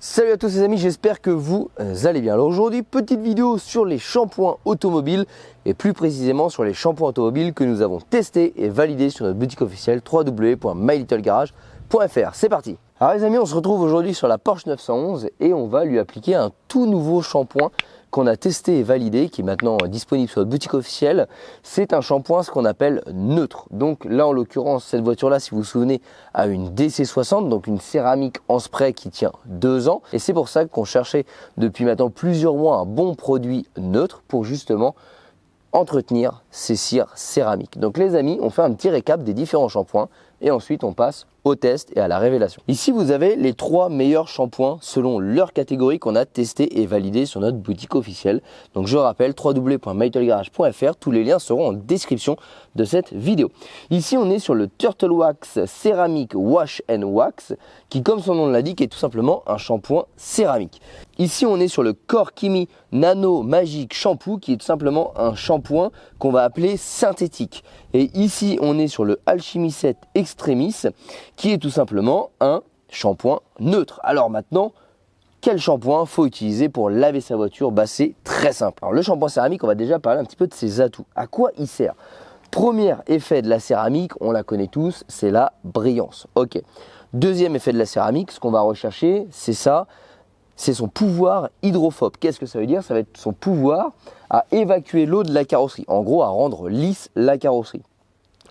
Salut à tous les amis, j'espère que vous allez bien. Alors aujourd'hui, petite vidéo sur les shampoings automobiles et plus précisément sur les shampoings automobiles que nous avons testés et validés sur notre boutique officielle www.mylittlegarage.fr. C'est parti. Alors les amis, on se retrouve aujourd'hui sur la Porsche 911 et on va lui appliquer un tout nouveau shampoing qu'on a testé et validé, qui est maintenant disponible sur notre boutique officielle. C'est un shampoing ce qu'on appelle neutre. Donc là en l'occurrence, cette voiture là, si vous vous souvenez, a une DC60, donc une céramique en spray qui tient 2 ans. Et c'est pour ça qu'on cherchait depuis maintenant plusieurs mois un bon produit neutre pour justement entretenir ces cires céramiques. Donc les amis, on fait un petit récap des différents shampoings et ensuite on passe au test et à la révélation. Ici vous avez les 3 meilleurs shampoings selon leur catégorie qu'on a testé et validé sur notre boutique officielle. Donc je rappelle www.mylittlegarage.fr, tous les liens seront en description de cette vidéo. Ici on est sur le Turtle Wax Ceramic Wash and Wax qui, comme son nom l'indique, est tout simplement un shampoing céramique. Ici on est sur le Corkimi Nano Magic Shampoo qui est tout simplement un shampoing qu'on va appeler synthétique. Et ici on est sur le Alchemy 7 Extremis qui est tout simplement un shampoing neutre. Alors maintenant, quel shampoing faut utiliser pour laver sa voiture? C'est très simple. Alors le shampoing céramique, on va déjà parler un petit peu de ses atouts. À quoi il sert? Premier effet de la céramique, on la connaît tous, c'est la brillance. Ok. Deuxième effet de la céramique, ce qu'on va rechercher, c'est ça, c'est son pouvoir hydrophobe. Qu'est-ce que ça veut dire? Ça va être son pouvoir à évacuer l'eau de la carrosserie. En gros, à rendre lisse la carrosserie.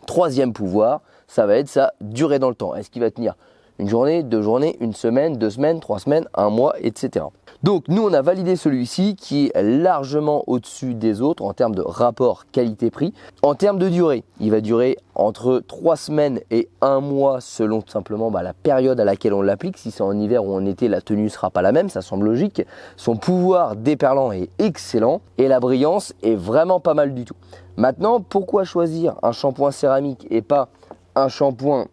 Troisième pouvoir, ça va être sa durée dans le temps. Est-ce qu'il va tenir une journée, 2 journées, 1 semaine, 2 semaines, 3 semaines, 1 mois, etc. Donc nous on a validé celui-ci qui est largement au-dessus des autres en termes de rapport qualité-prix. En termes de durée, il va durer entre 3 semaines et 1 mois selon tout simplement la période à laquelle on l'applique. Si c'est en hiver ou en été, la tenue ne sera pas la même, ça semble logique. Son pouvoir déperlant est excellent et la brillance est vraiment pas mal du tout. Maintenant, pourquoi choisir un shampoing céramique et pas un shampoing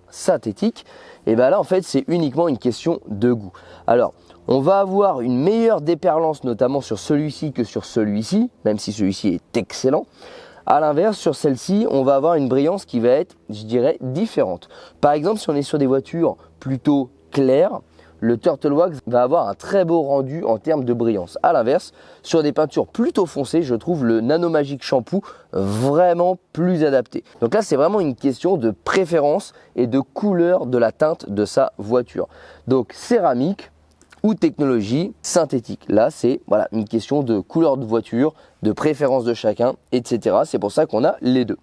synthétique? Et bien là en fait c'est uniquement une question de goût. Alors on va avoir une meilleure déperlance notamment sur celui-ci que sur celui-ci, même si celui-ci est excellent. A l'inverse, sur celle-ci, on va avoir une brillance qui va être, je dirais, différente. Par exemple, si on est sur des voitures plutôt claires, le Turtle Wax va avoir un très beau rendu en termes de brillance. A l'inverse, sur des peintures plutôt foncées, je trouve le Nano Magic Shampoo vraiment plus adapté. Donc là, c'est vraiment une question de préférence et de couleur de la teinte de sa voiture. Donc céramique ou technologie synthétique. Là, c'est une question de couleur de voiture, de préférence de chacun, etc. C'est pour ça qu'on a les deux.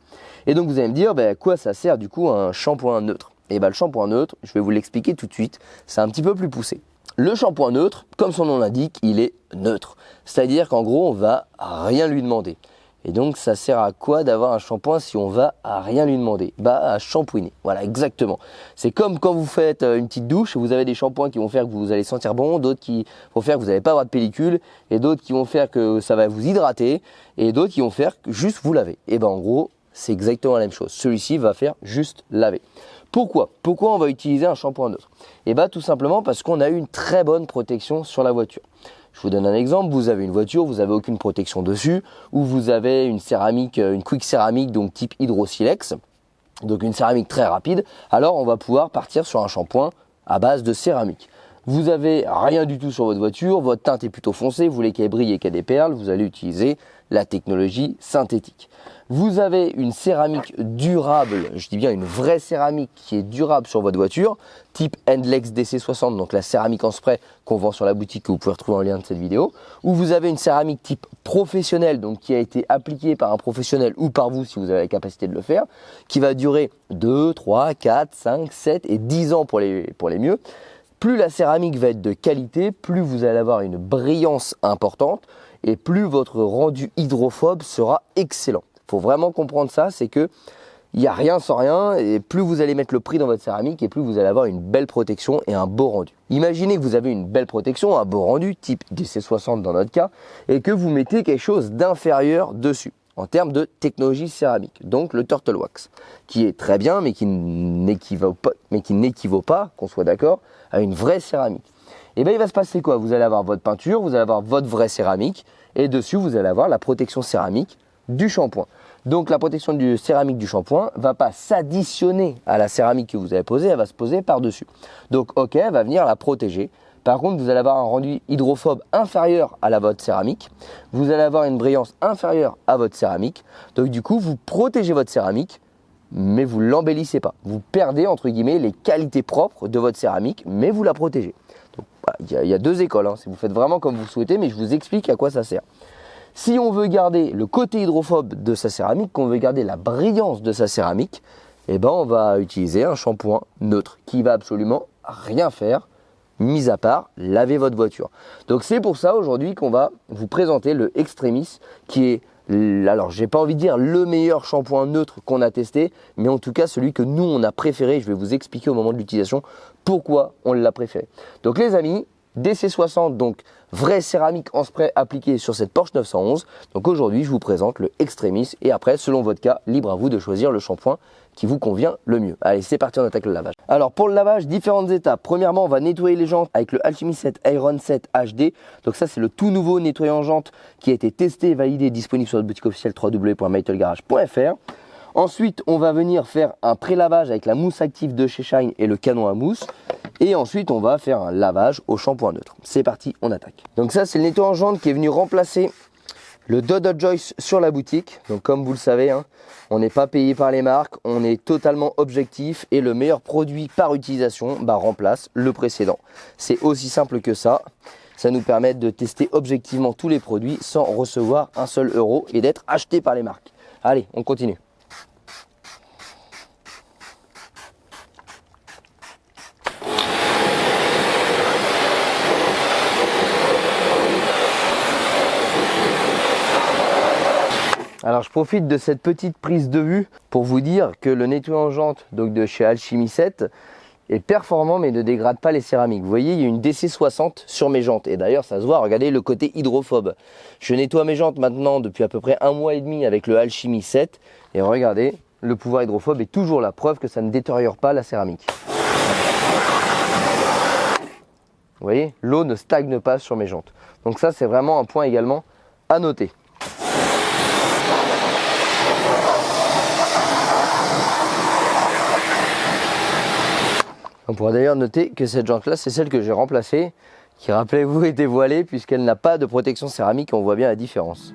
Et donc vous allez me dire, à quoi ça sert du coup un shampoing neutre? Et le shampoing neutre, je vais vous l'expliquer tout de suite, c'est un petit peu plus poussé. Le shampoing neutre, comme son nom l'indique, il est neutre. C'est-à-dire qu'en gros, on va rien lui demander. Et donc, ça sert à quoi d'avoir un shampoing si on va à rien lui demander? À shampouiner. Voilà, exactement. C'est comme quand vous faites une petite douche, vous avez des shampoings qui vont faire que vous allez sentir bon, d'autres qui vont faire que vous n'allez pas avoir de pellicule, et d'autres qui vont faire que ça va vous hydrater, et d'autres qui vont faire que juste vous laver. Et en gros, c'est exactement la même chose. Celui-ci va faire juste laver. Pourquoi on va utiliser un shampoing neutre? Tout simplement parce qu'on a eu une très bonne protection sur la voiture. Je vous donne un exemple, vous avez une voiture, vous n'avez aucune protection dessus, ou vous avez une céramique, une quick céramique, donc type hydrosilex, donc une céramique très rapide, alors on va pouvoir partir sur un shampoing à base de céramique. Vous avez rien du tout sur votre voiture, votre teinte est plutôt foncée, vous voulez qu'elle brille et qu'elle ait des perles, vous allez utiliser la technologie synthétique. Vous avez une céramique durable, je dis bien une vraie céramique qui est durable sur votre voiture, type Endlex DC60, donc la céramique en spray qu'on vend sur la boutique que vous pouvez retrouver en lien de cette vidéo. Ou vous avez une céramique type professionnelle, donc qui a été appliquée par un professionnel ou par vous si vous avez la capacité de le faire, qui va durer 2, 3, 4, 5, 7 et 10 ans pour les mieux. Plus la céramique va être de qualité, plus vous allez avoir une brillance importante et plus votre rendu hydrophobe sera excellent. Il faut vraiment comprendre ça, c'est que il n'y a rien sans rien et plus vous allez mettre le prix dans votre céramique et plus vous allez avoir une belle protection et un beau rendu. Imaginez que vous avez une belle protection, un beau rendu, type DC60 dans notre cas, et que vous mettez quelque chose d'inférieur dessus en termes de technologie céramique, donc le Turtle Wax, qui est très bien mais qui n'équivaut pas, qu'on soit d'accord, à une vraie céramique. Et il va se passer quoi? Vous allez avoir votre peinture, vous allez avoir votre vraie céramique et dessus vous allez avoir la protection céramique du shampoing. Donc la protection du céramique du shampoing ne va pas s'additionner à la céramique que vous avez posée, elle va se poser par-dessus. Donc ok, elle va venir la protéger Par contre, vous allez avoir un rendu hydrophobe inférieur à votre céramique. Vous allez avoir une brillance inférieure à votre céramique. Donc du coup, vous protégez votre céramique, mais vous ne l'embellissez pas. Vous perdez, entre guillemets, les qualités propres de votre céramique, mais vous la protégez. Donc, il y a deux écoles, hein. Si vous faites vraiment comme vous souhaitez, mais je vous explique à quoi ça sert. Si on veut garder le côté hydrophobe de sa céramique, qu'on veut garder la brillance de sa céramique, eh ben on va utiliser un shampoing neutre qui va absolument rien faire, mis à part laver votre voiture. Donc c'est pour ça aujourd'hui qu'on va vous présenter le Extremis qui est, alors j'ai pas envie de dire le meilleur shampoing neutre qu'on a testé, mais en tout cas celui que nous on a préféré. Je vais vous expliquer au moment de l'utilisation pourquoi on l'a préféré. Donc les amis, DC60, donc vraie céramique en spray appliquée sur cette Porsche 911. Donc aujourd'hui je vous présente le Extremis et après selon votre cas, libre à vous de choisir le shampoing qui vous convient le mieux. Allez, c'est parti, on attaque le lavage. Alors pour le lavage, différentes étapes. Premièrement, on va nettoyer les jantes avec le Alchemy 7 Iron 7 HD. Donc ça, c'est le tout nouveau nettoyant jantes qui a été testé et validé, disponible sur notre boutique officielle www.metalgarage.fr. Ensuite, on va venir faire un pré-lavage avec la mousse active de chez Shine et le canon à mousse. Et ensuite, on va faire un lavage au shampoing neutre. C'est parti, on attaque. Donc ça, c'est le nettoyant jantes qui est venu remplacer le Dodo Joyce sur la boutique. Donc comme vous le savez, hein, on n'est pas payé par les marques, on est totalement objectif et le meilleur produit par utilisation remplace le précédent. C'est aussi simple que ça. Ça nous permet de tester objectivement tous les produits sans recevoir un seul euro et d'être acheté par les marques. Allez, on continue. Alors je profite de cette petite prise de vue pour vous dire que le nettoyant jantes donc de chez Alchemy 7 est performant mais ne dégrade pas les céramiques. Vous voyez, il y a une DC60 sur mes jantes et d'ailleurs ça se voit, regardez le côté hydrophobe. Je nettoie mes jantes maintenant depuis à peu près 1 mois et demi avec le Alchemy 7 et regardez, le pouvoir hydrophobe est toujours la preuve que ça ne détériore pas la céramique. Vous voyez, l'eau ne stagne pas sur mes jantes. Donc ça c'est vraiment un point également à noter. On pourra d'ailleurs noter que cette jante-là, c'est celle que j'ai remplacée, qui, rappelez-vous, était voilée puisqu'elle n'a pas de protection céramique et on voit bien la différence.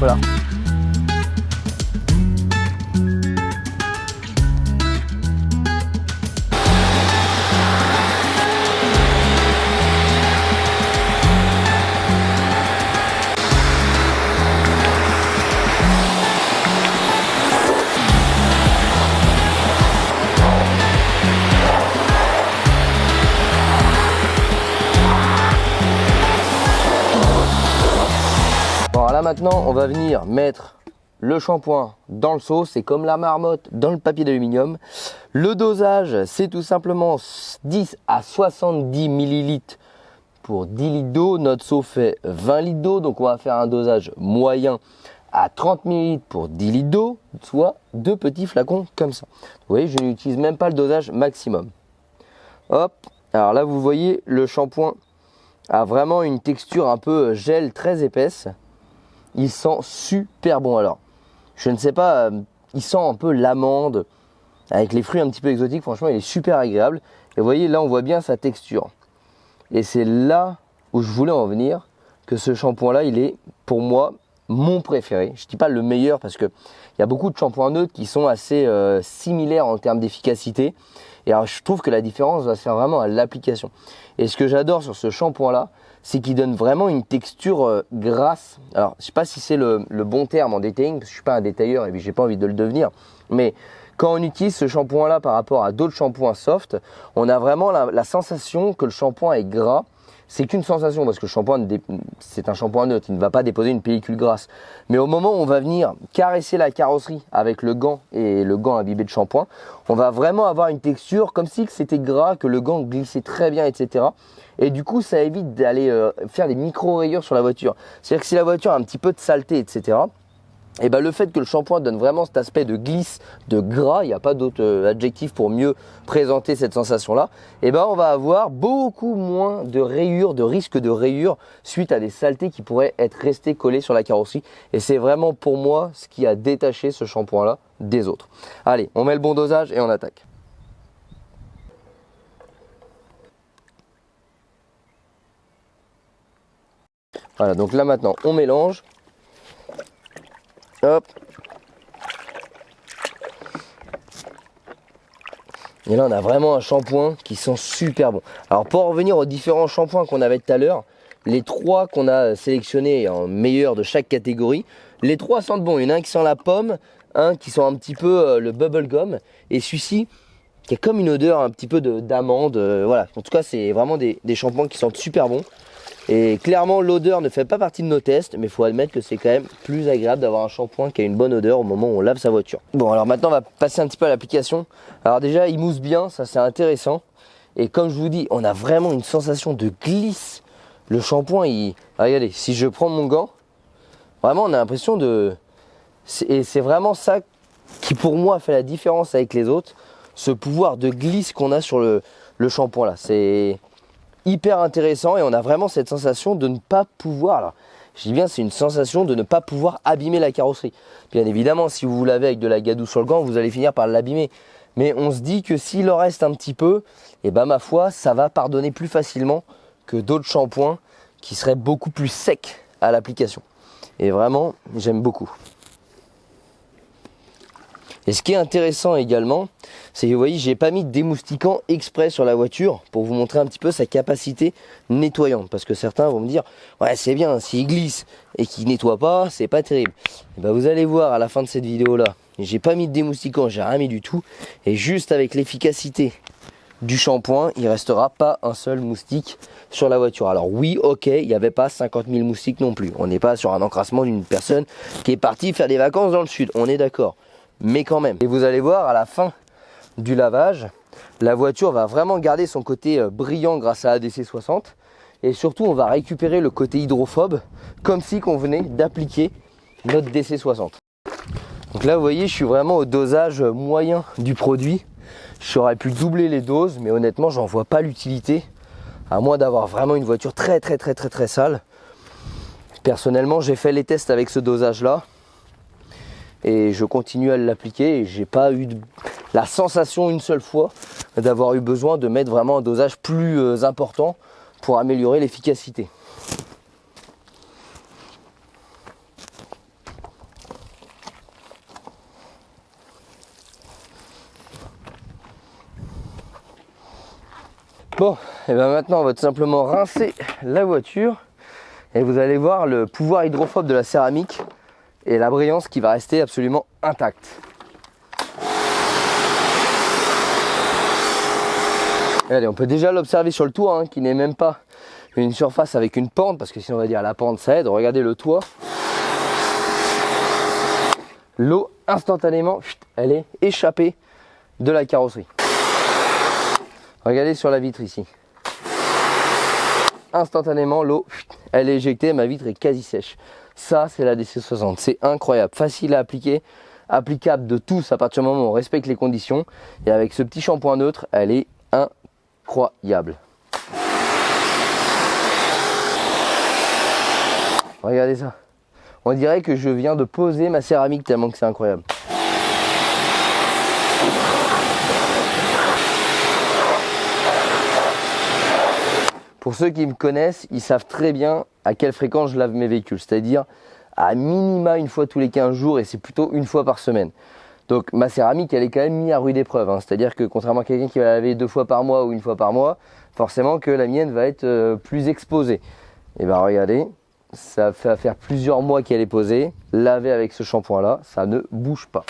Voilà. Bon, là maintenant, on va venir mettre le shampoing dans le seau. C'est comme la marmotte dans le papier d'aluminium. Le dosage, c'est tout simplement 10 à 70 ml pour 10 litres d'eau. Notre seau fait 20 litres d'eau, donc on va faire un dosage moyen à 30 ml pour 10 litres d'eau, soit 2 petits flacons comme ça. Vous voyez, je n'utilise même pas le dosage maximum. Hop, alors là vous voyez, le shampoing a vraiment une texture un peu gel très épaisse. Il sent super bon. Alors, je ne sais pas, il sent un peu l'amande avec les fruits un petit peu exotiques. Franchement, il est super agréable. Et vous voyez, là, on voit bien sa texture. Et c'est là où je voulais en venir, que ce shampoing-là, il est pour moi mon préféré. Je ne dis pas le meilleur parce qu'il y a beaucoup de shampoings neutres qui sont assez similaires en termes d'efficacité. Et alors, je trouve que la différence va se faire vraiment à l'application. Et ce que j'adore sur ce shampoing-là, c'est qu'il donne vraiment une texture grasse. Alors, je ne sais pas si c'est le bon terme en detailing, parce que je ne suis pas un détailleur et puis je n'ai pas envie de le devenir. Mais quand on utilise ce shampoing-là par rapport à d'autres shampoings soft, on a vraiment la sensation que le shampoing est gras, c'est qu'une sensation parce que le shampoing, c'est un shampoing neutre, il ne va pas déposer une pellicule grasse. Mais au moment où on va venir caresser la carrosserie avec le gant et le gant imbibé de shampoing, on va vraiment avoir une texture comme si c'était gras, que le gant glissait très bien, etc. Et du coup, ça évite d'aller faire des micro-rayures sur la voiture. C'est-à-dire que si la voiture a un petit peu de saleté, etc., et ben le fait que le shampoing donne vraiment cet aspect de glisse, de gras, il n'y a pas d'autre adjectif pour mieux présenter cette sensation-là, et ben on va avoir beaucoup moins de rayures, de risque de rayures suite à des saletés qui pourraient être restées collées sur la carrosserie. Et c'est vraiment pour moi ce qui a détaché ce shampoing-là des autres. Allez, on met le bon dosage et on attaque. Voilà, donc là maintenant on mélange. Hop. Et là on a vraiment un shampoing qui sent super bon. Alors pour en revenir aux différents shampoings qu'on avait tout à l'heure, les 3 qu'on a sélectionnés en meilleur de chaque catégorie, les 3 sentent bon. Il y en a un qui sent la pomme, un qui sent un petit peu le bubblegum et celui-ci qui a comme une odeur un petit peu d'amande. Voilà, en tout cas c'est vraiment des shampoings qui sentent super bon. Et clairement l'odeur ne fait pas partie de nos tests, mais il faut admettre que c'est quand même plus agréable d'avoir un shampoing qui a une bonne odeur au moment où on lave sa voiture. Bon, alors maintenant on va passer un petit peu à l'application. Alors déjà il mousse bien, ça c'est intéressant. Et comme je vous dis, on a vraiment une sensation de glisse. Le shampoing, regardez, si je prends mon gant, vraiment on a l'impression de... Et c'est vraiment ça qui pour moi fait la différence avec les autres. Ce pouvoir de glisse qu'on a sur le shampoing là, c'est hyper intéressant et on a vraiment cette sensation de ne pas pouvoir, alors je dis bien c'est une sensation de ne pas pouvoir abîmer la carrosserie. Bien évidemment si vous lavez avec de la gadoue sur le gant vous allez finir par l'abîmer, mais on se dit que s'il en reste un petit peu, et ben ma foi ça va pardonner plus facilement que d'autres shampoings qui seraient beaucoup plus secs à l'application. Et vraiment j'aime beaucoup. Et ce qui est intéressant également, c'est que vous voyez, j'ai pas mis de démoustiquant exprès sur la voiture pour vous montrer un petit peu sa capacité nettoyante. Parce que certains vont me dire, ouais c'est bien, s'il glisse et qu'il nettoie pas, c'est pas terrible. Et ben vous allez voir à la fin de cette vidéo là, j'ai pas mis de démoustiquant, j'ai rien mis du tout. Et juste avec l'efficacité du shampoing, il restera pas un seul moustique sur la voiture. Alors oui, ok, il n'y avait pas 50 000 moustiques non plus. On n'est pas sur un encrassement d'une personne qui est partie faire des vacances dans le sud, on est d'accord. Mais quand même. Et vous allez voir à la fin du lavage, la voiture va vraiment garder son côté brillant grâce à ADC 60. Et surtout, on va récupérer le côté hydrophobe comme si on venait d'appliquer notre DC 60. Donc là, vous voyez, je suis vraiment au dosage moyen du produit. J'aurais pu doubler les doses, mais honnêtement, j'en vois pas l'utilité. À moins d'avoir vraiment une voiture très sale. Personnellement, j'ai fait les tests avec ce dosage-là. Et je continue à l'appliquer et j'ai pas eu la sensation une seule fois d'avoir eu besoin de mettre vraiment un dosage plus important pour améliorer l'efficacité. Bon, et bien maintenant on va tout simplement rincer la voiture et vous allez voir le pouvoir hydrophobe de la céramique et la brillance qui va rester absolument intacte. Allez, on peut déjà l'observer sur le toit, qui n'est même pas une surface avec une pente, parce que sinon on va dire la pente ça aide. Regardez le toit. L'eau instantanément, elle est échappée de la carrosserie. Regardez sur la vitre ici. Instantanément, l'eau, elle est éjectée, ma vitre est quasi sèche. Ça, c'est la DC60, c'est incroyable, facile à appliquer, applicable de tous à partir du moment où on respecte les conditions. Et avec ce petit shampoing neutre, elle est incroyable. Regardez ça. On dirait que je viens de poser ma céramique tellement que c'est incroyable. Pour ceux qui me connaissent, ils savent très bien à quelle fréquence je lave mes véhicules, c'est-à-dire à minima une fois tous les 15 jours et c'est plutôt une fois par semaine. Donc ma céramique, elle est quand même mise à rude épreuve, c'est-à-dire que contrairement à quelqu'un qui va la laver 2 fois par mois ou 1 fois par mois, forcément que la mienne va être plus exposée. Et bien regardez, ça va faire plusieurs mois qu'elle est posée, laver avec ce shampoing là, ça ne bouge pas.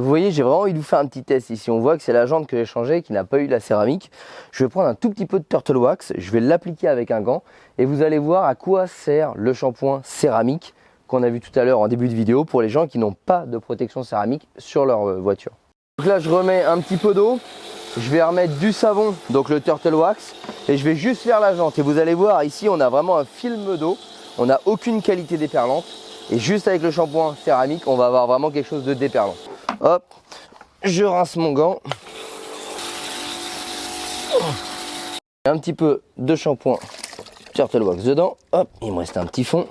Vous voyez, j'ai vraiment envie de vous faire un petit test ici. On voit que c'est la jante que j'ai changée, qui n'a pas eu la céramique. Je vais prendre un tout petit peu de Turtle Wax, je vais l'appliquer avec un gant et vous allez voir à quoi sert le shampoing céramique qu'on a vu tout à l'heure en début de vidéo pour les gens qui n'ont pas de protection céramique sur leur voiture. Donc là, je remets un petit peu d'eau, je vais remettre du savon, donc le Turtle Wax, et je vais juste faire la jante. Et vous allez voir, ici, on a vraiment un film d'eau, on n'a aucune qualité déperlante. Et juste avec le shampoing céramique, on va avoir vraiment quelque chose de déperlant. Hop, je rince mon gant. Un petit peu de shampoing Turtle Wax dedans. Hop, il me reste un petit fond.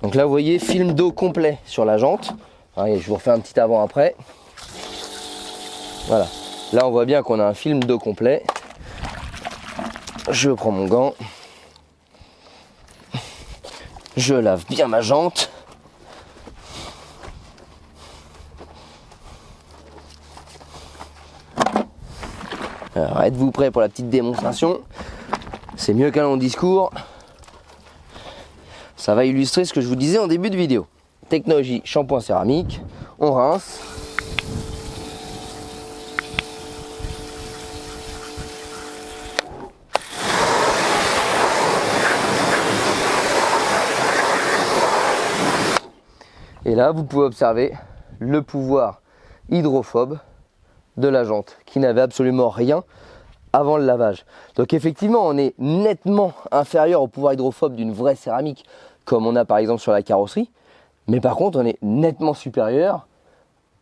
Donc là, vous voyez, film d'eau complet sur la jante. Allez, je vous refais un petit avant-après. Voilà. Là, on voit bien qu'on a un film d'eau complet. Je prends mon gant. Je lave bien ma jante. Alors, êtes-vous prêts pour la petite démonstration? C'est mieux qu'un long discours. Ça va illustrer ce que je vous disais en début de vidéo. Technologie shampoing céramique, on rince. Et là, vous pouvez observer le pouvoir hydrophobe de la jante qui n'avait absolument rien avant le lavage. Donc effectivement, on est nettement inférieur au pouvoir hydrophobe d'une vraie céramique comme on a par exemple sur la carrosserie. Mais par contre, on est nettement supérieur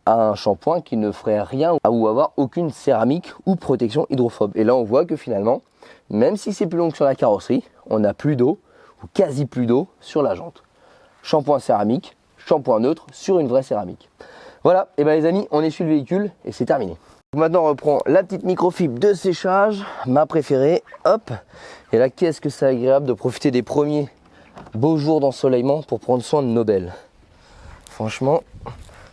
à un shampoing qui ne ferait rien ou avoir aucune céramique ou protection hydrophobe. Et là, on voit que finalement, même si c'est plus long que sur la carrosserie, on n'a plus d'eau ou quasi plus d'eau sur la jante. Shampoing céramique, shampoing neutre sur une vraie céramique. Voilà, et bien les amis, on essuie le véhicule et c'est terminé. Maintenant, on reprend la petite microfibre de séchage, ma préférée, hop. Et là, qu'est-ce que c'est agréable de profiter des premiers beaux jours d'ensoleillement pour prendre soin de nos belles. Franchement,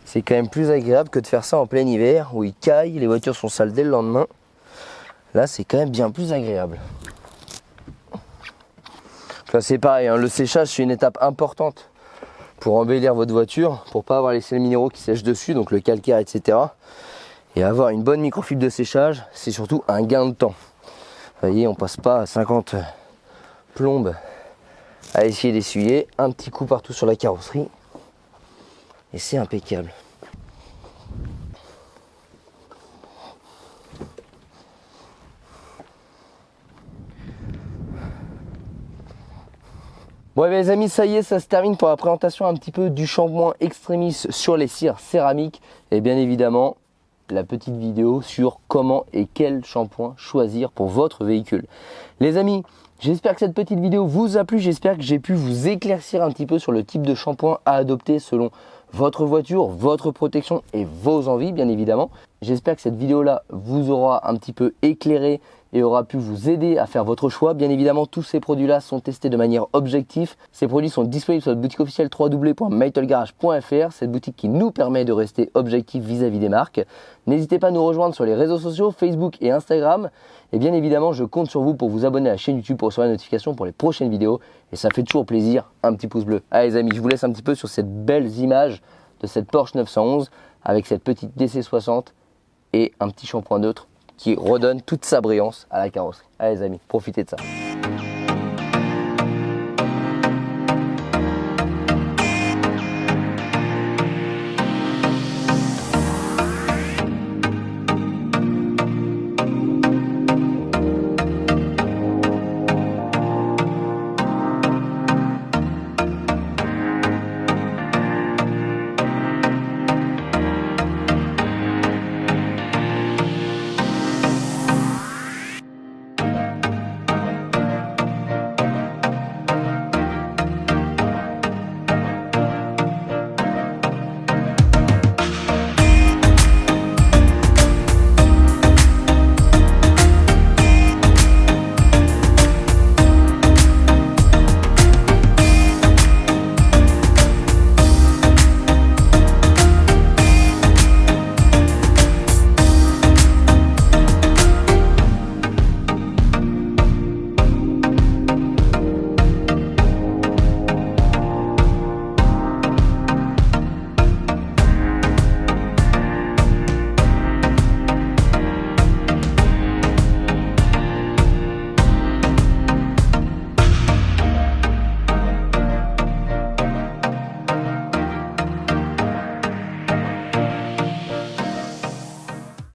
c'est quand même plus agréable que de faire ça en plein hiver où il caille, les voitures sont sales dès le lendemain. Là, c'est quand même bien plus agréable. Enfin, c'est pareil, hein, le séchage, c'est une étape importante pour embellir votre voiture, pour pas avoir les sels minéraux qui sèchent dessus, donc le calcaire, etc. Et avoir une bonne microfibre de séchage, c'est surtout un gain de temps. Vous voyez, on passe pas à 50 plombes à essayer d'essuyer, un petit coup partout sur la carrosserie et c'est impeccable. Bon les amis, ça y est, ça se termine pour la présentation un petit peu du shampoing Extremis sur les cires céramiques et bien évidemment la petite vidéo sur comment et quel shampoing choisir pour votre véhicule. Les amis, j'espère que cette petite vidéo vous a plu, j'espère que j'ai pu vous éclaircir un petit peu sur le type de shampoing à adopter selon votre voiture, votre protection et vos envies bien évidemment. J'espère que cette vidéo là vous aura un petit peu éclairé et aura pu vous aider à faire votre choix. Bien évidemment, tous ces produits-là sont testés de manière objective. Ces produits sont disponibles sur notre boutique officielle www.mytolgarage.fr, cette boutique qui nous permet de rester objectif vis-à-vis des marques. N'hésitez pas à nous rejoindre sur les réseaux sociaux, Facebook et Instagram. Et bien évidemment, je compte sur vous pour vous abonner à la chaîne YouTube pour recevoir les notifications pour les prochaines vidéos. Et ça fait toujours plaisir, un petit pouce bleu. Allez les amis, je vous laisse un petit peu sur cette belle image de cette Porsche 911 avec cette petite DC60 et un petit shampoing neutre qui redonne toute sa brillance à la carrosserie. Allez les amis, profitez de ça.